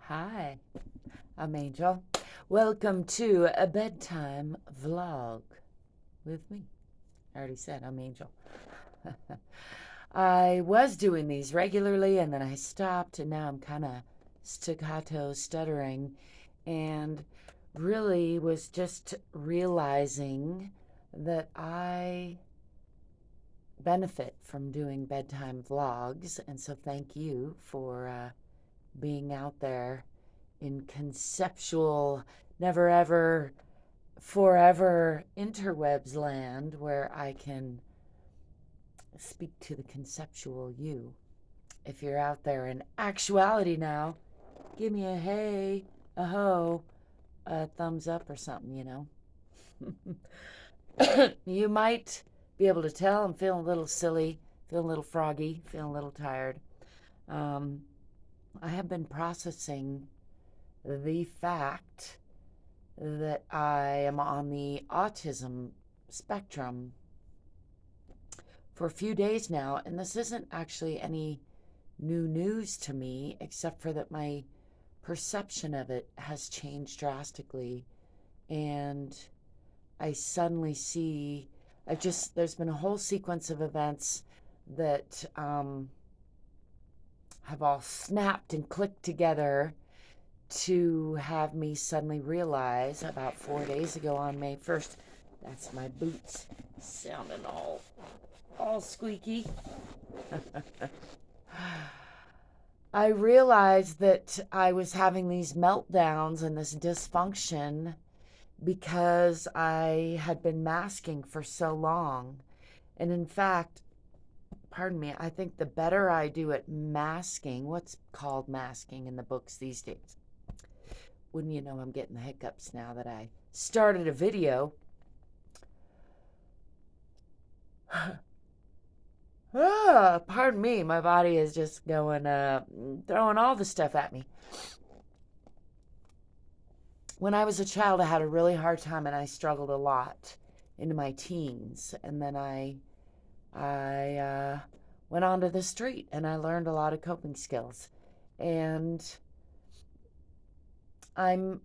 Hi, I'm Angel. Welcome to a bedtime vlog with me. I already said I'm Angel. I was doing these regularly and then I stopped, and now I'm kind of staccato stuttering and really was just realizing that I benefit from doing bedtime vlogs. And so thank you for being out there in conceptual, never ever, forever interwebs land where I can speak to the conceptual you. If you're out there in actuality now, give me a hey, a ho, a thumbs up or something. You might be able to tell I'm feeling a little silly, feeling a little froggy, feeling a little tired. Um, I have been processing the fact that I am on the autism spectrum for a few days now, and this isn't actually any new news to me, except for that my perception of it has changed drastically. And I suddenly see, there's been a whole sequence of events that have all snapped and clicked together to have me suddenly realize about 4 days ago on May 1st, that's my boots sounding all squeaky. I realized that I was having these meltdowns and this dysfunction because I had been masking for so long. And in fact, pardon me, I think the better I do at masking, what's called masking in the books these days, wouldn't you know, I'm getting the hiccups now that I started a video. Pardon me, my body is just going, throwing all the stuff at me. When I was a child, I had a really hard time and I struggled a lot into my teens. And then I went onto the street and I learned a lot of coping skills. And I'm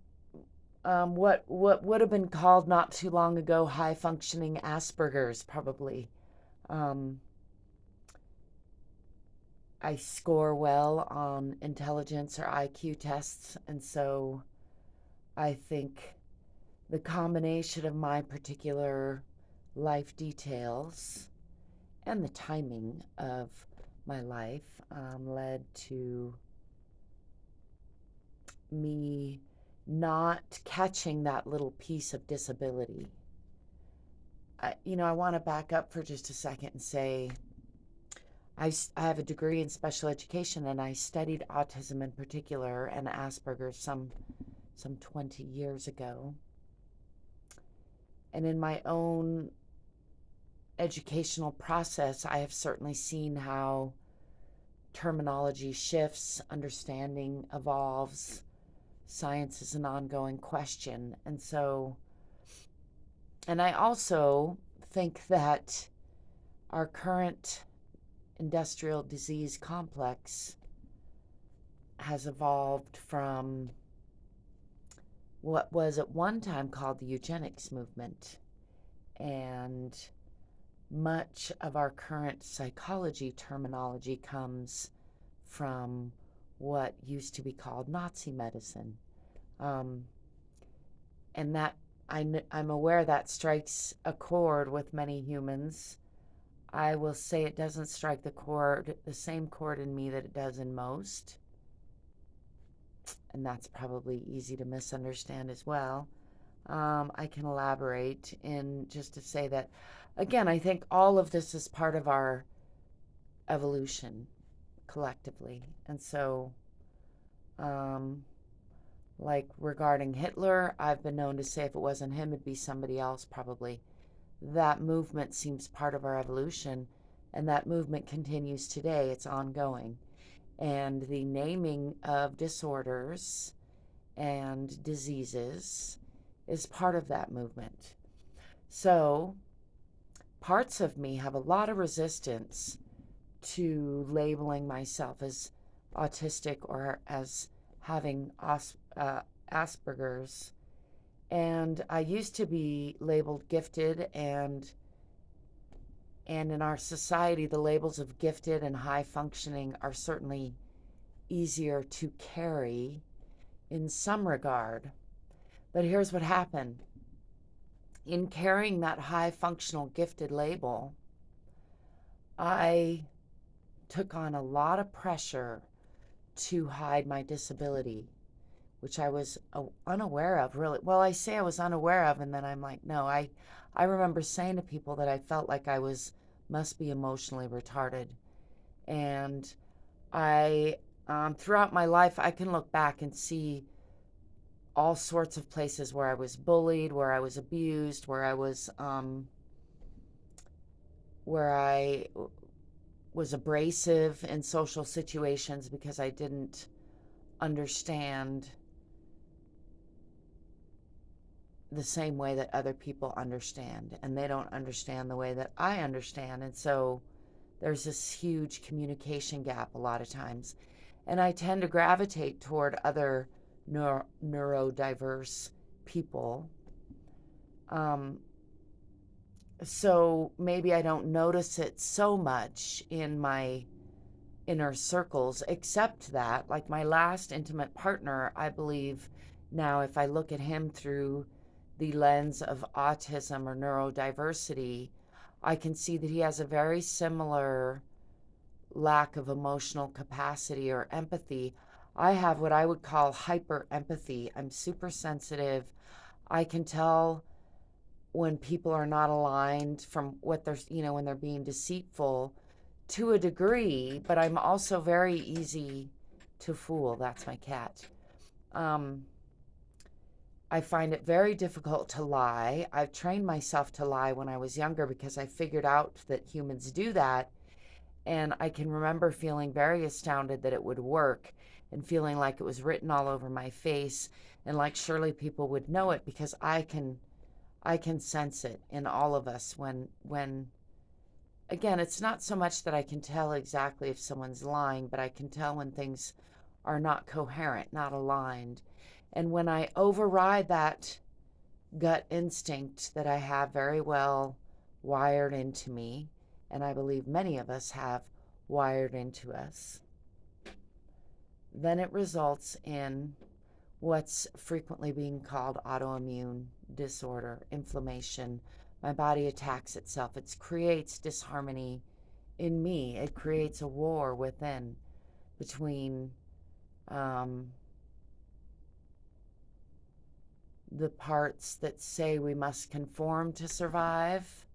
what would have been called not too long ago high functioning Asperger's, probably. Um, I score well on intelligence or IQ tests, and so I think the combination of my particular life details and the timing of my life led to me not catching that little piece of disability. I want to back up for just a second and say I have a degree in special education, and I studied autism in particular and Asperger's some 20 years ago. And in my own educational process, I have certainly seen how terminology shifts, understanding evolves, science is an ongoing question. And I also think that our current industrial disease complex has evolved from what was at one time called the eugenics movement. And much of our current psychology terminology comes from what used to be called Nazi medicine. And that I'm aware that strikes a chord with many humans. I will say it doesn't strike the same chord in me that it does in most. And that's probably easy to misunderstand as well. I can elaborate in just to say that, again, I think all of this is part of our evolution collectively. And so, like regarding Hitler, I've been known to say if it wasn't him, it'd be somebody else probably. That movement seems part of our evolution, and that movement continues today. It's ongoing. And the naming of disorders and diseases is part of that movement. So, parts of me have a lot of resistance to labeling myself as autistic or as having Asperger's. And I used to be labeled gifted, and in our society, the labels of gifted and high functioning are certainly easier to carry in some regard. But here's what happened. In carrying that high functional gifted label, I took on a lot of pressure to hide my disability, which I was unaware of, really. Well, I say I was unaware of, and then I'm like, no, I remember saying to people that I felt like I must be emotionally retarded. And throughout my life, I can look back and see all sorts of places where I was bullied, where I was abused, where I was abrasive in social situations because I didn't understand the same way that other people understand, and they don't understand the way that I understand. And so there's this huge communication gap a lot of times. And I tend to gravitate toward other neurodiverse people. So maybe I don't notice it so much in my inner circles, except that, like my last intimate partner, I believe now, if I look at him through the lens of autism or neurodiversity, I can see that he has a very similar lack of emotional capacity or empathy. I have what I would call hyper empathy. I'm super sensitive. I can tell when people are not aligned from what they're, when they're being deceitful to a degree, but I'm also very easy to fool. That's my cat. I find it very difficult to lie. I've trained myself to lie when I was younger because I figured out that humans do that. And I can remember feeling very astounded that it would work and feeling like it was written all over my face and like surely people would know it because I can sense it in all of us when again, it's not so much that I can tell exactly if someone's lying, but I can tell when things are not coherent, not aligned. And when I override that gut instinct that I have very well wired into me, and I believe many of us have wired into us, then it results in what's frequently being called autoimmune disorder, inflammation. My body attacks itself. It creates disharmony in me. It creates a war within between the parts that say we must conform to survive,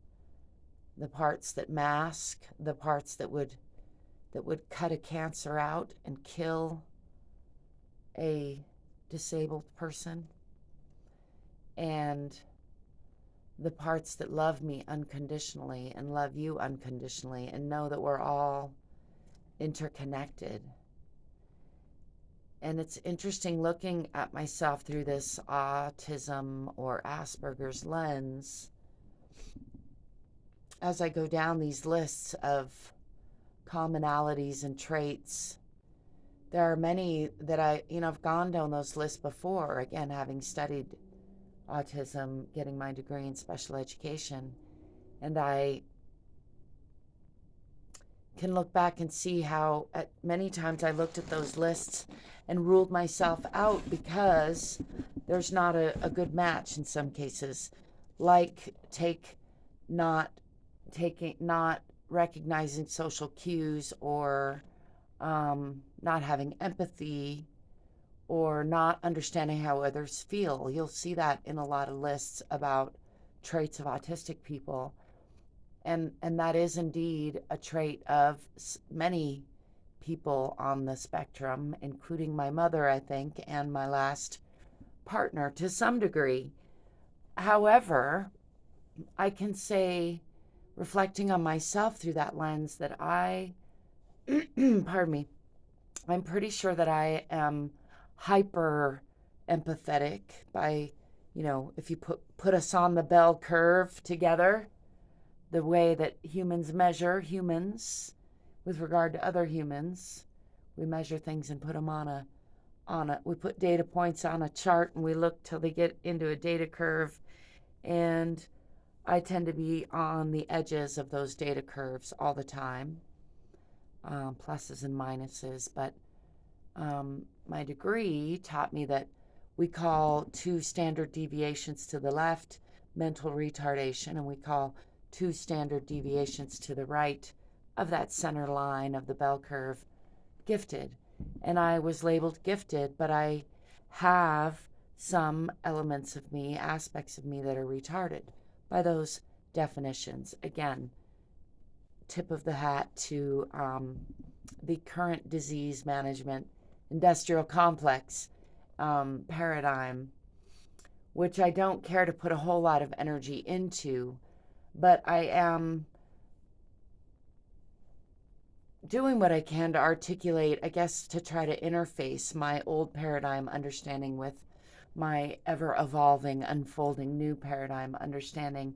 the parts that mask, the parts that would cut a cancer out and kill a disabled person, and the parts that love me unconditionally and love you unconditionally and know that we're all interconnected. And it's interesting looking at myself through this autism or Asperger's lens as I go down these lists of commonalities and traits. There are many that I've gone down those lists before, again, having studied autism, getting my degree in special education. And I can look back and see how at many times I looked at those lists and ruled myself out because there's not a good match in some cases. Like not recognizing social cues, or not having empathy, or not understanding how others feel. You'll see that in a lot of lists about traits of autistic people. And that is indeed a trait of many people on the spectrum, including my mother, I think, and my last partner to some degree. However, I can say, reflecting on myself through that lens, that pardon me, I'm pretty sure that I am hyper empathetic by, if you put us on the bell curve together, the way that humans measure humans with regard to other humans, we measure things and put them on we put data points on a chart and we look till they get into a data curve. And I tend to be on the edges of those data curves all the time, pluses and minuses. But my degree taught me that we call 2 standard deviations to the left mental retardation, and we call 2 standard deviations to the right of that center line of the bell curve gifted. And I was labeled gifted, but I have some elements of me, aspects of me that are retarded by those definitions. Again, tip of the hat to the current disease management industrial complex paradigm, which I don't care to put a whole lot of energy into, but I am doing what I can to articulate, I guess, to try to interface my old paradigm understanding with my ever evolving, unfolding new paradigm understanding.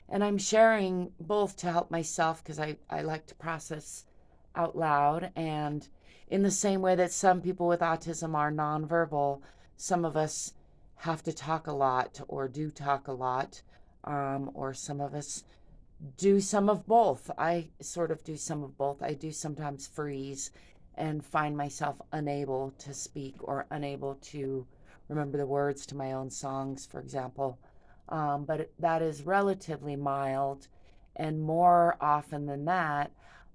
And I'm sharing both to help myself because I like to process out loud. And in the same way that some people with autism are nonverbal, some of us have to talk a lot or do talk a lot, or some of us do some of both. I sort of do some of both. I do sometimes freeze and find myself unable to speak or unable to remember the words to my own songs, for example. But that is relatively mild. And more often than that,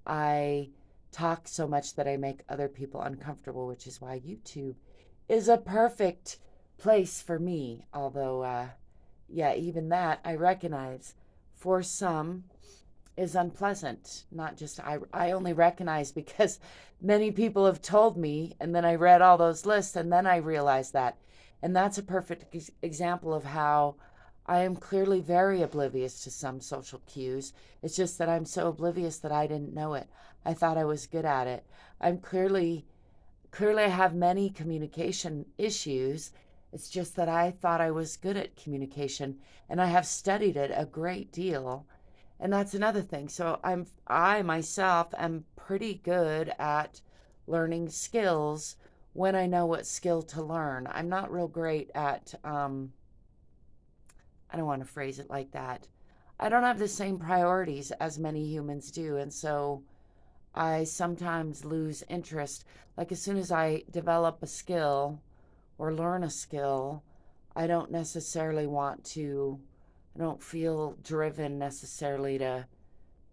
I talk so much that I make other people uncomfortable, which is why YouTube is a perfect place for me. Although, yeah, even that I recognize for some is unpleasant. Not just I only recognize because many people have told me, and then I read all those lists, and then I realized that. And that's a perfect example of how I am clearly very oblivious to some social cues. It's just that I'm so oblivious that I didn't know it. I thought I was good at it. I'm clearly I have many communication issues. It's just that I thought I was good at communication, and I have studied it a great deal. And that's another thing. So I myself am pretty good at learning skills when I know what skill to learn. I'm not real great at I don't want to phrase it like that. I don't have the same priorities as many humans do, and so I sometimes lose interest. Like as soon as I develop a skill or learn a skill, I don't necessarily want to, I don't feel driven necessarily to